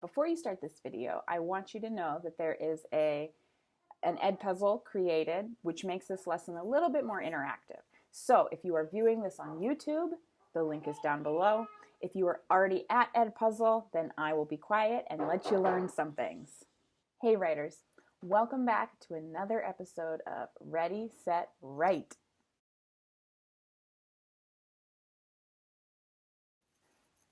Before you start this video, I want you to know that there is an ed puzzle created, which makes this lesson a little bit more interactive. So if you are viewing this on YouTube, the link is down below. If you are already at ed puzzle, then I will be quiet and let you learn some things. Hey writers, welcome back to another episode of Ready, Set, Write.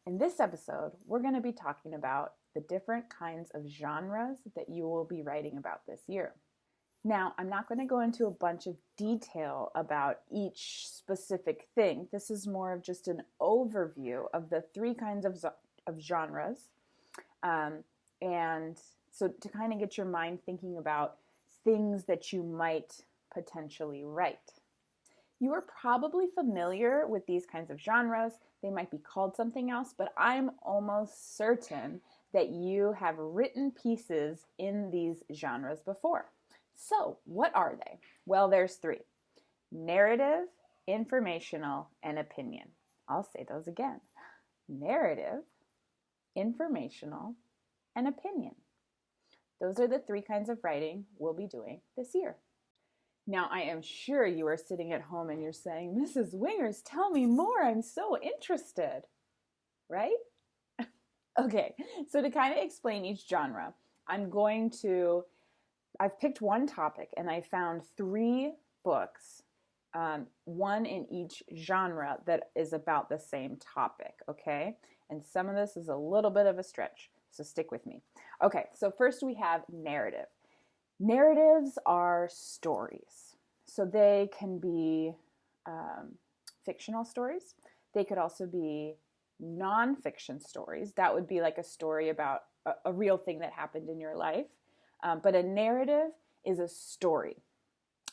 In this episode, we're going to be talking about the different kinds of genres that you will be writing about this year. Now, I'm not going to go into a bunch of detail about each specific thing. This is more of just an overview of the three kinds of genres. And so to kind of get your mind thinking about things that you might potentially write. You are probably familiar with these kinds of genres. They might be called something else, but I'm almost certain that you have written pieces in these genres before. So what are they? Well, there's three: narrative, informational, and opinion. I'll say those again: narrative, informational, and opinion. Those are the three kinds of writing we'll be doing this year. Now, I am sure you are sitting at home and you're saying, Mrs. Wingers, tell me more. I'm so interested, right? Okay, so to kind of explain each genre, I've picked one topic and I found three books, one in each genre that is about the same topic, okay? And some of this is a little bit of a stretch, so stick with me. Okay, so first we have narrative. Narratives are stories. So they can be fictional stories. They could also be nonfiction stories. That would be like a story about a real thing that happened in your life. But a narrative is a story.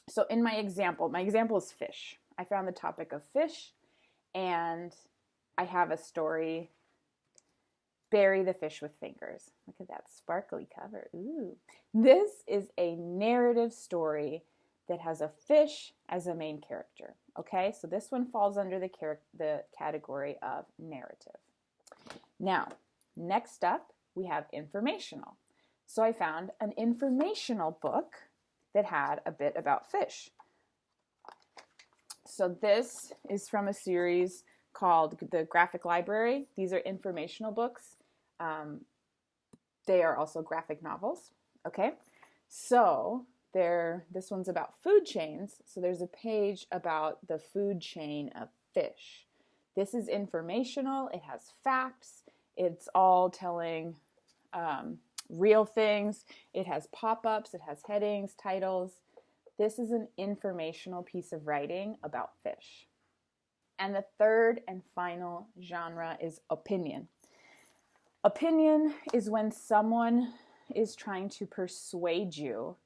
So in my example is fish. I found the topic of fish, and I have a story, Bury the Fish with Fingers. Look at that sparkly cover. Ooh. This is a narrative story that has a fish as a main character. Okay, so this one falls under the category of narrative. Now, next up, we have informational. So I found an informational book that had a bit about fish. So this is from a series called The Graphic Library. These are informational books. They are also graphic novels. Okay, so this one's about food chains. So there's a page about the food chain of fish. This is informational. It has facts. It's all telling real things. It has pop-ups. It has headings, titles. This is an informational piece of writing about fish. And the third and final genre is opinion. Opinion is when someone is trying to persuade you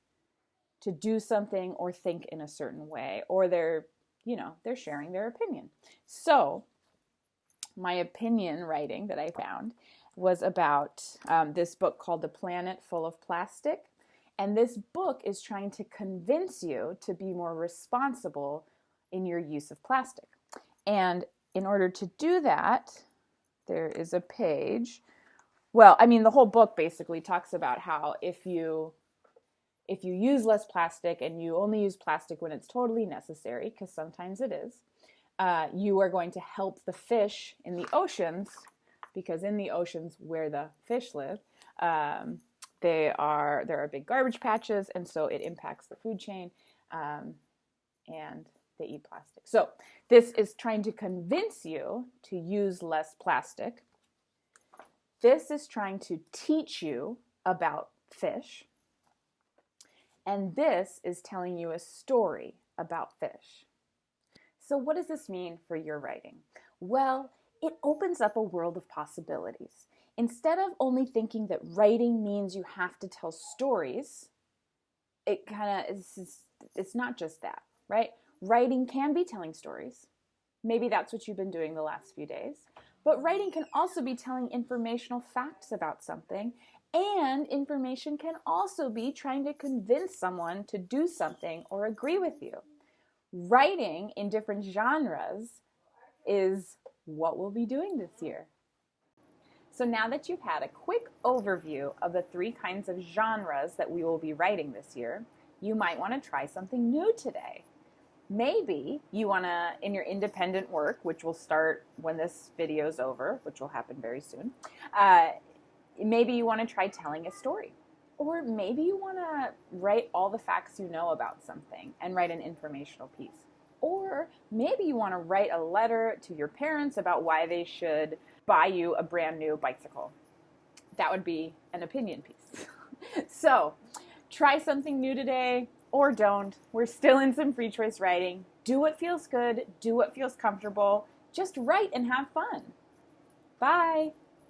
to do something or think in a certain way, or they're sharing their opinion. So my opinion writing that I found was about this book called The Planet Full of Plastic. And this book is trying to convince you to be more responsible in your use of plastic. And in order to do that, there is a page. Well, I mean, the whole book basically talks about how if you use less plastic and you only use plastic when it's totally necessary, because sometimes it is, you are going to help the fish in the oceans, because in the oceans where the fish live, there are big garbage patches, and so it impacts the food chain, and they eat plastic. So this is trying to convince you to use less plastic. This is trying to teach you about fish. And this is telling you a story about fish. So what does this mean for your writing? Well, it opens up a world of possibilities. Instead of only thinking that writing means you have to tell stories, it's not just that, right? Writing can be telling stories. Maybe that's what you've been doing the last few days. But writing can also be telling informational facts about something, and information can also be trying to convince someone to do something or agree with you. Writing in different genres is what we'll be doing this year. So now that you've had a quick overview of the 3 kinds of genres that we will be writing this year, you might want to try something new today. Maybe you want to, in your independent work, which will start when this video is over, which will happen very soon, maybe you want to try telling a story. Or maybe you want to write all the facts you know about something and write an informational piece. Or maybe you want to write a letter to your parents about why they should buy you a brand new bicycle. That would be an opinion piece. So try something new today, or don't. We're still in some free choice writing. Do what feels good. Do what feels comfortable. Just write and have fun. Bye.